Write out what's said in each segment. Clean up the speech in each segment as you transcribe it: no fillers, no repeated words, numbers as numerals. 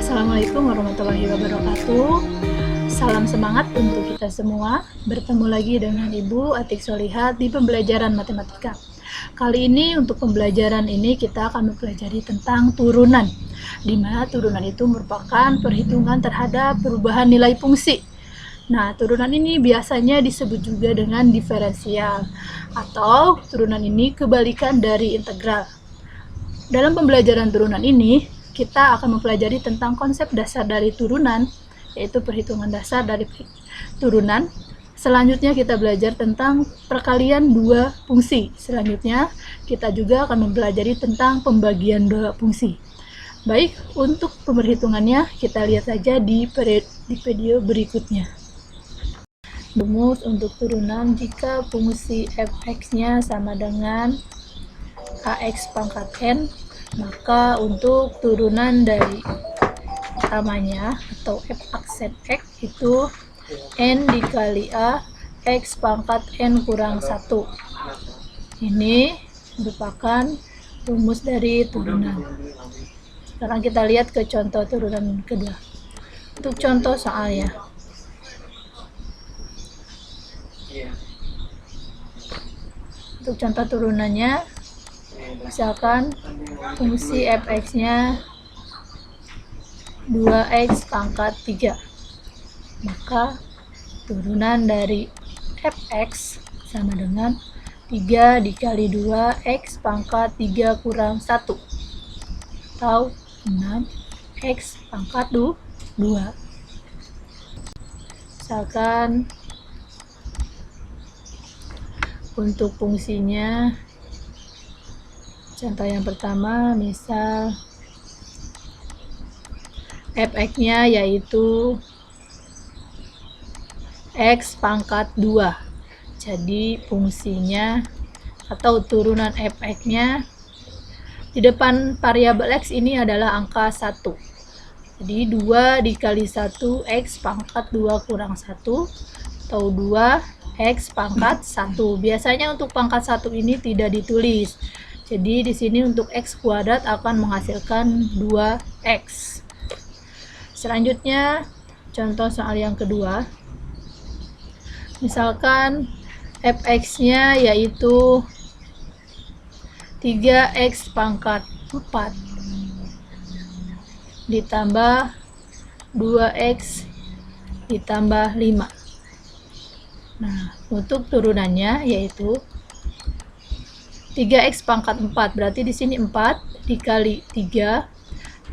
Assalamualaikum warahmatullahi wabarakatuh. Salam semangat untuk kita semua. Bertemu lagi dengan Ibu Atik Solihat di pembelajaran matematika. Kali ini untuk pembelajaran ini kita akan mempelajari tentang turunan, di mana turunan itu merupakan perhitungan terhadap perubahan nilai fungsi. Nah, turunan ini biasanya disebut juga dengan diferensial, atau turunan ini kebalikan dari integral. Dalam pembelajaran turunan ini, kita akan mempelajari tentang konsep dasar dari turunan, yaitu perhitungan dasar dari turunan. Selanjutnya kita belajar tentang perkalian dua fungsi. Selanjutnya kita juga akan mempelajari tentang pembagian dua fungsi. Baik, untuk pemberhitungannya kita lihat saja di video berikutnya. Rumus untuk turunan jika fungsi f(x)-nya sama dengan ax pangkat n, maka untuk turunan dari pertamanya atau f aksen x itu n dikali a x pangkat n kurang 1. Ini merupakan rumus dari turunan. Sekarang kita lihat ke contoh turunan kedua. Untuk contoh soalnya, untuk contoh turunannya, misalkan fungsi f(x)-nya 2x pangkat 3, maka turunan dari f(x) sama dengan 3 dikali 2x pangkat 3 kurang 1, atau 6x pangkat 2. Misalkan untuk fungsinya, contoh yang pertama, misal f(x)-nya yaitu x pangkat 2. Jadi fungsinya atau turunan f(x)-nya di depan variabel x ini adalah angka 1. Jadi 2 dikali 1 x pangkat 2 kurang 1, atau 2x pangkat 1. Biasanya untuk pangkat 1 ini tidak ditulis. Jadi di sini untuk x kuadrat akan menghasilkan 2x. Selanjutnya contoh soal yang kedua. Misalkan f(x)-nya yaitu 3x pangkat 4 ditambah 2x ditambah 5. Nah, untuk turunannya yaitu 3x pangkat 4, berarti di sini 4 dikali 3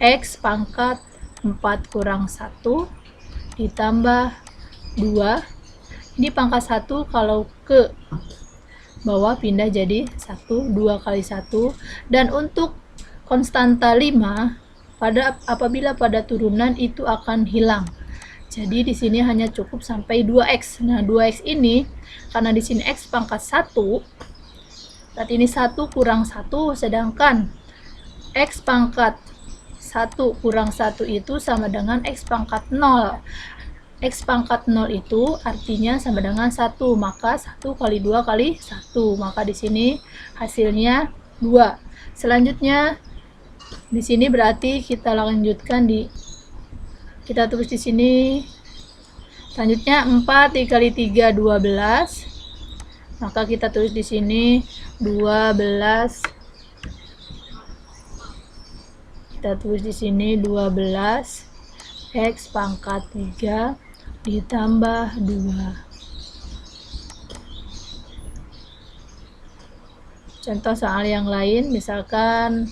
x pangkat 4 kurang 1 ditambah 2. Ini pangkat 1 kalau ke bawah pindah jadi 1, 2 kali 1. Dan untuk konstanta 5 apabila pada turunan itu akan hilang. Jadi di sini hanya cukup sampai 2x. Nah, 2x ini karena di sini x pangkat 1, berarti ini 1 kurang 1, sedangkan x pangkat 1 kurang 1 itu sama dengan x pangkat 0. X pangkat 0 itu artinya sama dengan 1, maka 1 kali 2 kali 1. Maka di sini hasilnya 2. Selanjutnya di sini berarti kita lanjutkan kita tulis di sini. Selanjutnya 4 dikali 3 12. Maka kita tulis di sini 12. Kita tulis di sini 12 x pangkat 3 ditambah 2. Contoh soal yang lain, misalkan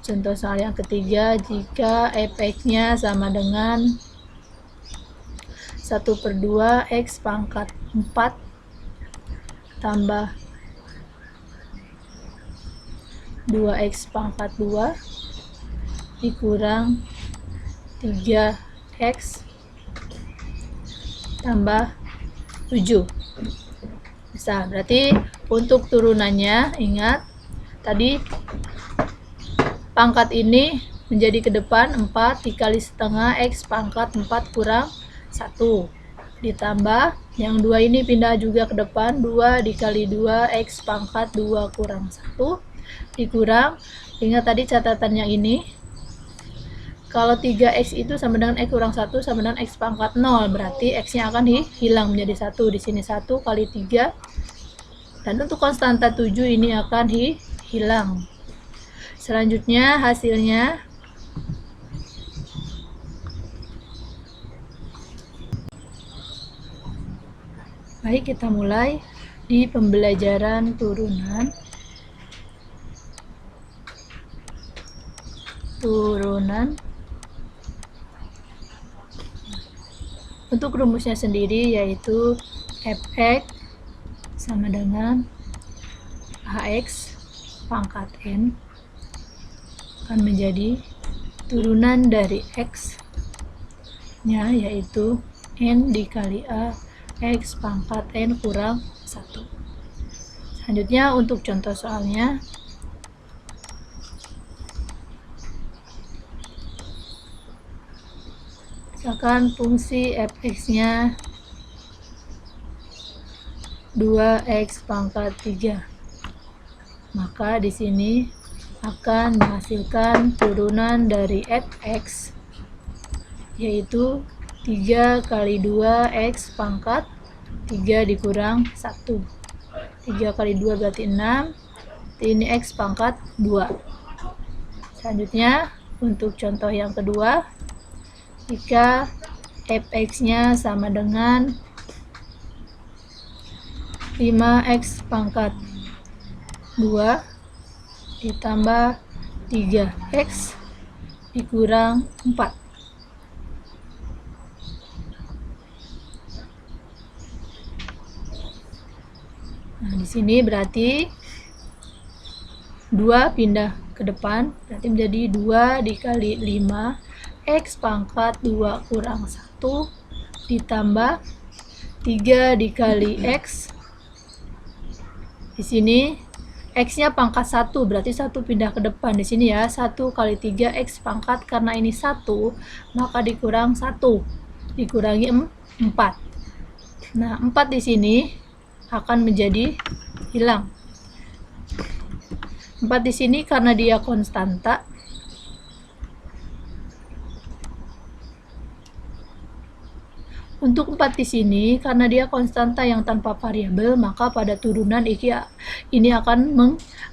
contoh soal yang ketiga, jika f(x)-nya sama dengan 1/2 x pangkat 4 tambah 2x pangkat 2 dikurang 3x tambah 7. Bisa, berarti untuk turunannya ingat tadi pangkat ini menjadi ke depan 4 dikali setengah x pangkat 4 kurang 1 ditambah yang 2 ini pindah juga ke depan, 2 dikali 2 x pangkat 2 kurang 1 dikurang, ingat tadi catatan yang ini Kalau 3x itu sama dengan x kurang 1 sama dengan x pangkat 0, berarti x-nya akan hilang menjadi 1. Di sini 1 kali 3. Dan untuk konstanta 7 ini akan hilang. Selanjutnya hasilnya baik, kita mulai di pembelajaran turunan. Untuk rumusnya sendiri yaitu fx sama dengan ax pangkat n akan menjadi turunan dari x nya yaitu n dikali a x pangkat n kurang 1. Selanjutnya untuk contoh soalnya, misalkan fungsi fx-nya 2x pangkat 3, maka di sini akan menghasilkan turunan dari fx yaitu 3 kali 2x pangkat 3 dikurang 1. 3 kali 2 berarti 6, ini x pangkat 2. Selanjutnya untuk contoh yang kedua, jika fx-nya sama dengan 5x pangkat 2 ditambah 3x dikurang 4. Nah, di sini berarti 2 pindah ke depan, berarti menjadi 2 dikali 5 x pangkat 2 kurang 1 ditambah 3 dikali x. Di sini x-nya pangkat 1, berarti 1 pindah ke depan. Di sini ya, 1 kali 3 x pangkat, karena ini 1, maka dikurang 1, dikurangi 4. Nah, 4 di sini akan menjadi hilang. 4 di sini karena dia konstanta, untuk 4 di sini karena dia konstanta yang tanpa variabel, maka pada turunan ini akan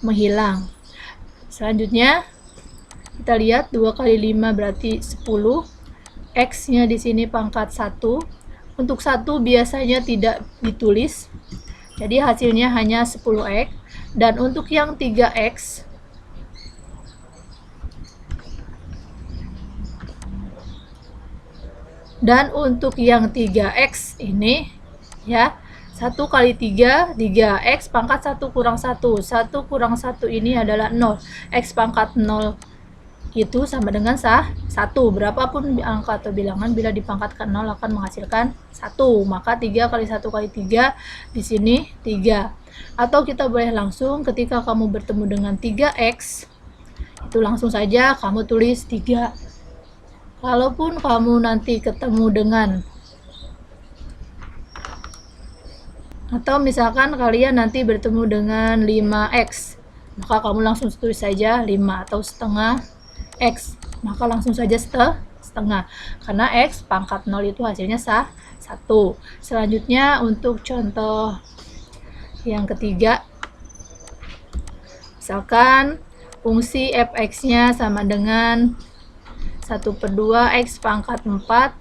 menghilang. Selanjutnya kita lihat 2 kali 5 berarti 10. X-nya di sini pangkat 1. Untuk 1 biasanya tidak ditulis, jadi hasilnya hanya 10x. Dan untuk yang 3x, dan untuk yang 3x ini ya, 1 kali 3, 3x pangkat 1 kurang 1. 1 kurang 1 ini adalah 0. X pangkat 0 itu sama dengan 1. Berapapun angka atau bilangan, bila dipangkatkan 0 akan menghasilkan 1. Maka 3 kali 1 kali 3 di sini 3. Atau kita boleh langsung ketika kamu bertemu dengan 3x, itu langsung saja kamu tulis 3. Kalaupun kamu nanti ketemu dengan, atau misalkan kalian nanti bertemu dengan 5x, maka kamu langsung tulis saja 5 atau setengah x, maka langsung saja setengah, karena x pangkat 0 itu hasilnya 1. Selanjutnya untuk contoh yang ketiga, misalkan fungsi fx-nya sama dengan 1/2 x pangkat 4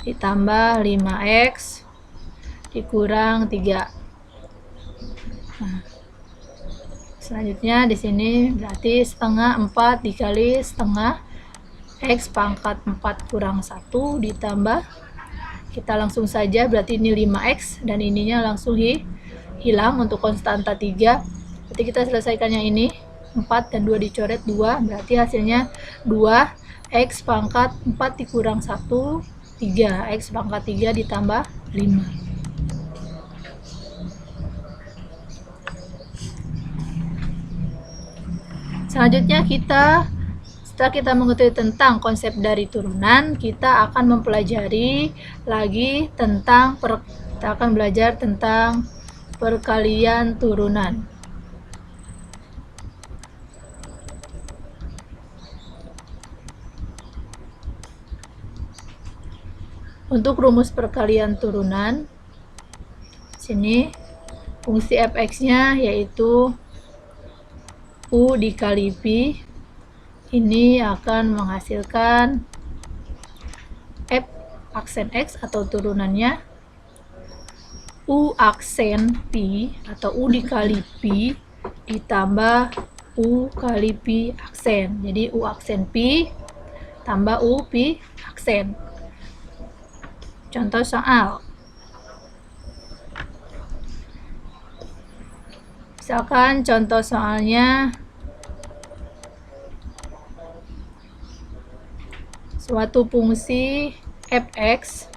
ditambah 5x dikurang 3. Nah, selanjutnya di sini berarti setengah 4 dikali setengah x pangkat 4 kurang 1 ditambah, kita langsung saja berarti ini 5x dan ininya langsung hilang untuk konstanta 3. Berarti kita selesaikan yang ini, 4 dan 2 dicoret 2, berarti hasilnya 2 x pangkat 4 dikurang 1, 3 x pangkat 3 ditambah 5. Selanjutnya setelah kita mengetahui tentang konsep dari turunan, kita akan mempelajari lagi tentang kita akan belajar tentang perkalian turunan. Untuk rumus perkalian turunan, sini fungsi fx-nya yaitu u dikali pi, ini akan menghasilkan f aksen x atau turunannya u aksen pi atau u dikali pi ditambah u kali pi aksen. Jadi u aksen pi tambah u pi aksen. Contoh soal. Misalkan contoh soalnya suatu fungsi fx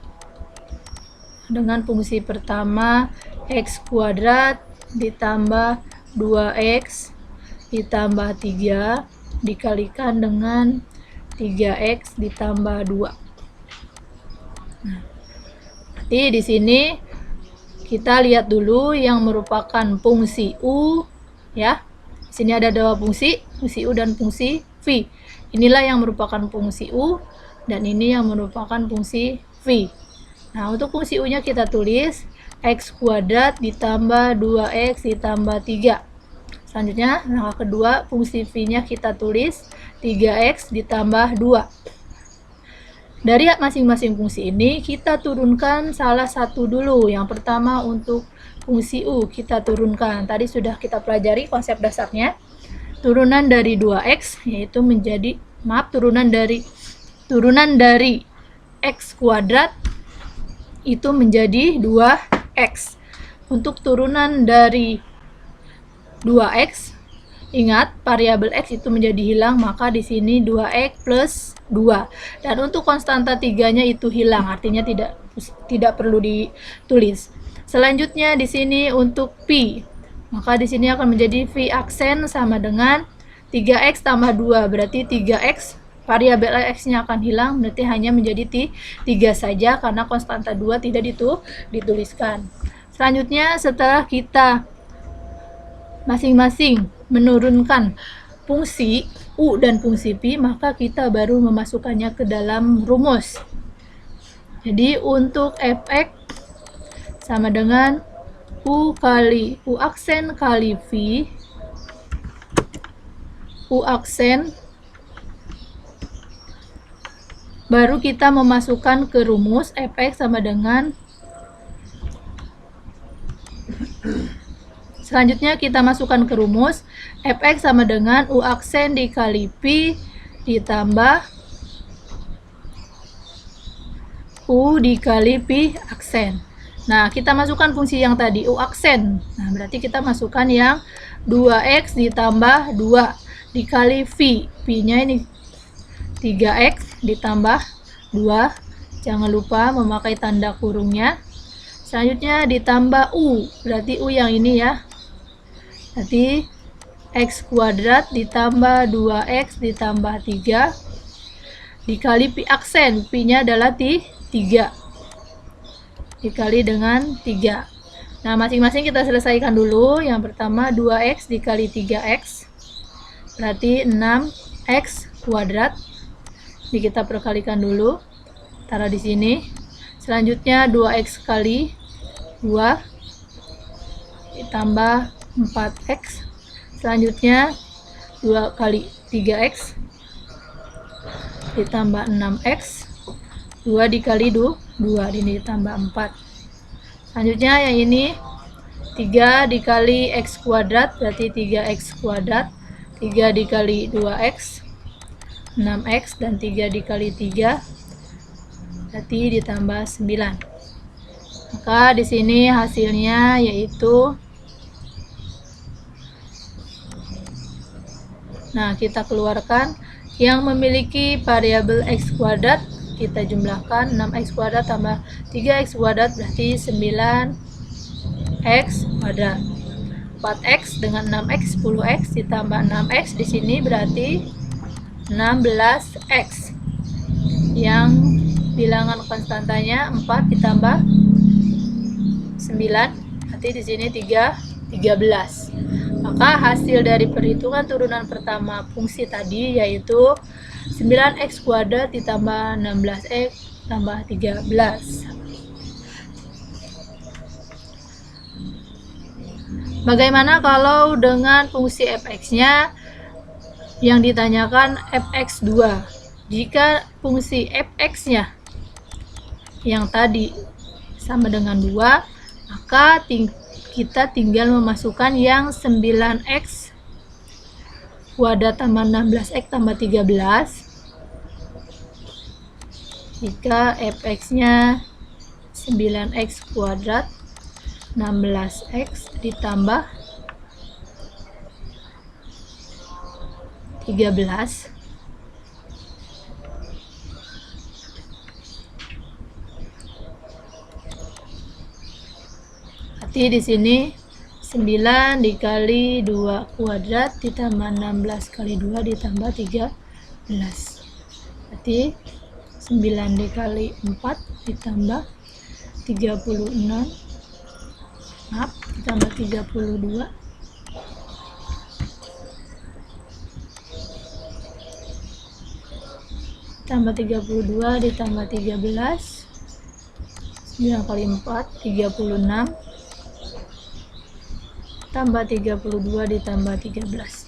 dengan fungsi pertama x kuadrat ditambah 2x ditambah 3 dikalikan dengan 3x ditambah 2. Nah, jadi di sini kita lihat dulu yang merupakan fungsi u ya. Di sini ada dua fungsi u dan fungsi v. Inilah yang merupakan fungsi u dan ini yang merupakan fungsi v. Nah, untuk fungsi u-nya kita tulis x kuadrat ditambah 2x ditambah 3. Selanjutnya, langkah kedua, fungsi v-nya kita tulis 3x ditambah 2. Dari masing-masing fungsi ini, kita turunkan salah satu dulu. Yang pertama untuk fungsi u, kita turunkan. Tadi sudah kita pelajari konsep dasarnya. Turunan dari 2x, yaitu menjadi, turunan dari x kuadrat, itu menjadi 2x. Untuk turunan dari 2x, ingat variabel x itu menjadi hilang, maka di sini 2x plus 2. Dan untuk konstanta 3-nya itu hilang, artinya tidak perlu ditulis. Selanjutnya di sini untuk pi, maka di sini akan menjadi v aksen sama dengan 3x tambah 2, berarti 3x variabel x-nya akan hilang, berarti hanya menjadi 3 saja karena konstanta 2 tidak dituliskan. Selanjutnya setelah kita masing-masing menurunkan fungsi u dan fungsi pi, maka kita baru memasukkannya ke dalam rumus. Jadi untuk fx sama dengan u aksen kali v, u aksen, baru kita memasukkan ke rumus fx sama dengan, selanjutnya kita masukkan ke rumus fx sama dengan u aksen dikali pi ditambah u dikali pi aksen. Nah, kita masukkan fungsi yang tadi u aksen. Nah, berarti kita masukkan yang 2x ditambah 2 dikali v. V-nya ini 3x ditambah 2. Jangan lupa memakai tanda kurungnya. Selanjutnya ditambah u. Berarti u yang ini ya. Berarti x kuadrat ditambah 2x ditambah 3 dikali pi aksen. Pi-nya adalah 3 dikali dengan 3. Nah, masing-masing kita selesaikan dulu. Yang pertama 2x dikali 3x berarti 6x kuadrat. Ini kita perkalikan dulu, taruh di sini. Selanjutnya 2x kali 2 ditambah 4x. Selanjutnya 2 kali 3x ditambah 6x. 2 dikali 2 ini ditambah 4. Selanjutnya yang ini 3 dikali x kuadrat berarti 3x kuadrat. 3 dikali 2x 6x dan 3 dikali 3 berarti ditambah 9. Maka di sini hasilnya yaitu, nah, kita keluarkan yang memiliki variabel x kuadrat, kita jumlahkan 6x kuadrat tambah 3x kuadrat berarti 9x kuadrat. 4x dengan 6x 10x ditambah 6x di sini berarti 16x. Yang bilangan konstantanya 4 ditambah 9 berarti di sini 13. Maka hasil dari perhitungan turunan pertama fungsi tadi yaitu 9x kuadrat ditambah 16x tambah 13. Bagaimana kalau dengan fungsi fx-nya yang ditanyakan fx2? Jika fungsi fx-nya yang tadi sama dengan 2, maka kita tinggal memasukkan yang 9x kuadrat tambah 16x tambah 13. Jika fx-nya 9x kuadrat 16x ditambah 13, berarti di sini 9 dikali 2 kuadrat ditambah 16 kali 2 ditambah 13, berarti 9 dikali 4 ditambah 36, maaf, ditambah 32, tambah 32 ditambah 13, 9 kali 4 36, tambah 32 ditambah 13.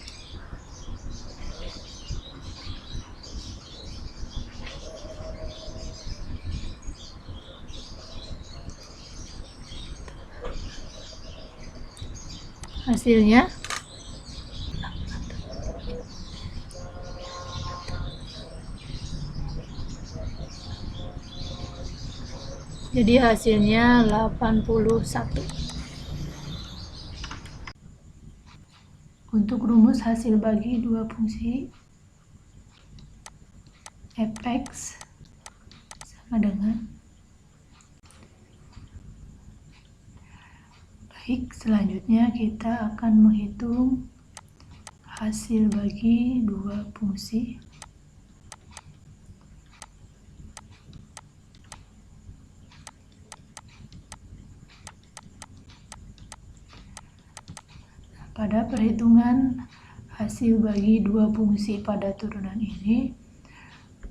Hasilnya jadi hasilnya 81. Untuk rumus hasil bagi dua fungsi fx sama dengan, baik, selanjutnya kita akan menghitung hasil bagi dua fungsi pada perhitungan hasil bagi dua fungsi pada turunan ini,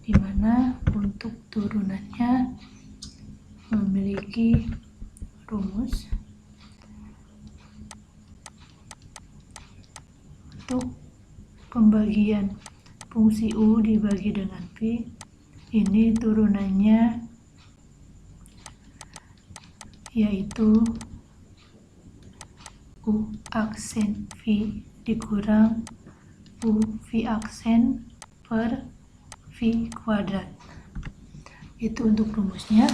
di mana untuk turunannya memiliki rumus. Untuk pembagian fungsi U dibagi dengan V, ini turunannya yaitu U aksen V dikurang U V aksen per V kuadrat. Itu untuk rumusnya.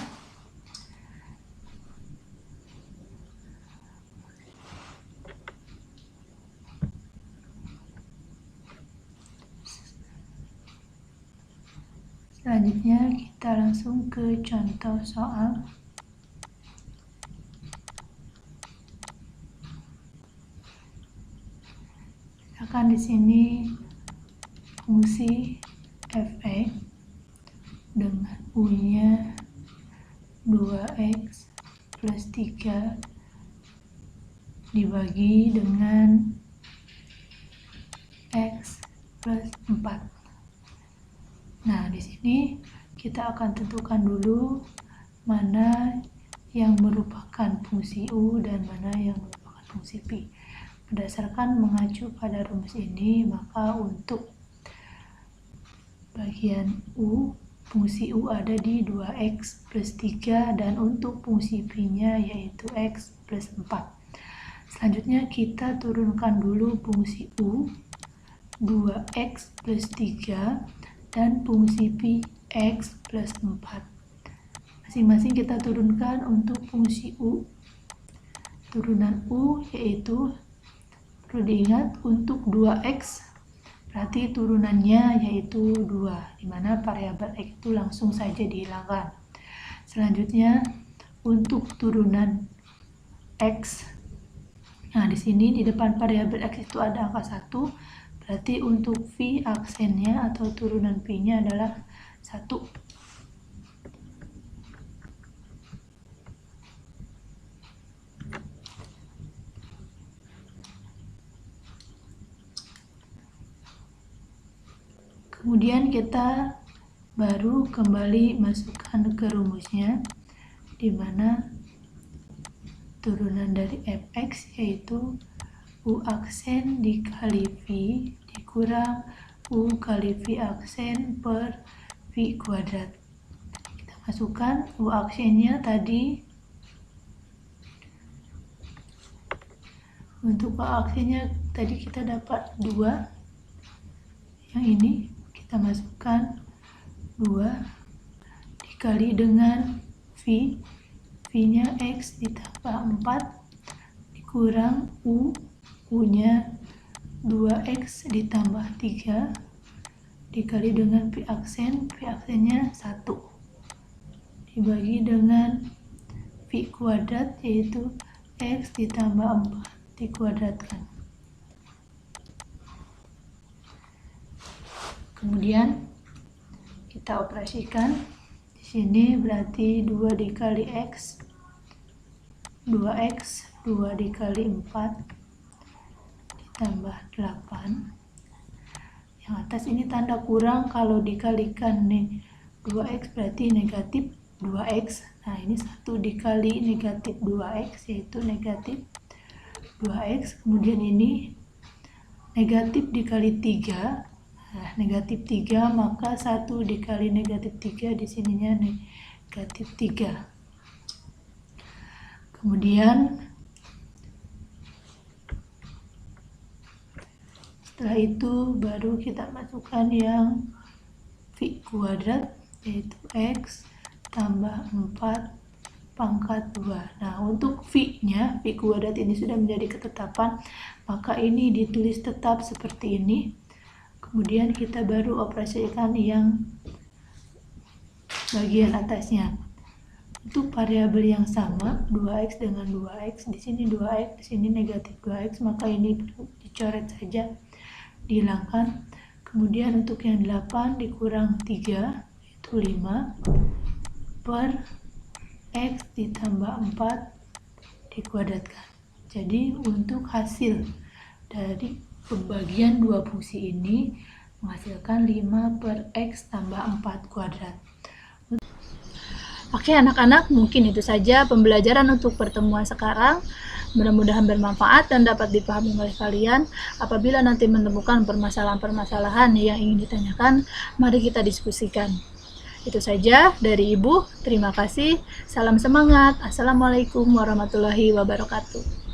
Selanjutnya kita langsung ke contoh soal. Misalkan di sini fungsi fx dengan u-nya 2x plus 3 dibagi dengan x plus 4. Nah, di sini kita akan tentukan dulu mana yang merupakan fungsi U dan mana yang merupakan fungsi P. Berdasarkan mengacu pada rumus ini, maka untuk bagian U, fungsi U ada di 2x plus 3 dan untuk fungsi P-nya yaitu x plus 4. Selanjutnya kita turunkan dulu fungsi U 2x plus 3 dan fungsi P x plus 4. Masing-masing kita turunkan untuk fungsi U. Turunan U yaitu, perlu diingat, untuk 2x berarti turunannya yaitu 2, dimana variabel x itu langsung saja dihilangkan. Selanjutnya untuk turunan x, nah di sini di depan variabel x itu ada angka 1, berarti untuk V aksennya atau turunan P-nya adalah 1. Kemudian kita baru kembali masukkan ke rumusnya, di mana turunan dari fx yaitu u aksen dikali v dikurang u kali v aksen per v kuadrat. Kita masukkan u aksennya tadi. Untuk u aksennya tadi kita dapat 2. Yang ini kita masukkan 2 dikali dengan v. V-nya x ditambah 4 dikurang u. U-nya 2x ditambah 3 dikali dengan v aksen. V aksennya 1 dibagi dengan v kuadrat yaitu x ditambah 4 dikuadratkan. Kemudian kita operasikan. Di sini berarti 2 dikali x, 2x, 2 dikali 4 ditambah 8. Yang atas ini tanda kurang, kalau dikalikan nih 2x berarti negatif 2x. Nah, ini 1 dikali negatif 2x yaitu negatif 2x. Kemudian ini negatif dikali 3. Nah, negatif 3, maka 1 dikali negatif 3 di sininya negatif 3. Kemudian setelah itu baru kita masukkan yang v kuadrat yaitu x tambah 4 pangkat 2. Nah, untuk v-nya, v kuadrat ini sudah menjadi ketetapan, maka ini ditulis tetap seperti ini. Kemudian kita baru operasikan yang bagian atasnya. Untuk variabel yang sama, 2x dengan 2x, di sini 2x, di sini negatif 2x, maka ini dicoret saja, dihilangkan. Kemudian untuk yang 8 dikurang 3, itu 5, per x ditambah 4 dikuadratkan. Jadi untuk hasil dari pembagian dua fungsi ini menghasilkan 5 per x tambah 4 kuadrat. Oke anak-anak, mungkin itu saja pembelajaran untuk pertemuan sekarang. Mudah-mudahan bermanfaat dan dapat dipahami oleh kalian. Apabila nanti menemukan permasalahan-permasalahan yang ingin ditanyakan, mari kita diskusikan. Itu saja dari Ibu. Terima kasih. Salam semangat. Assalamualaikum warahmatullahi wabarakatuh.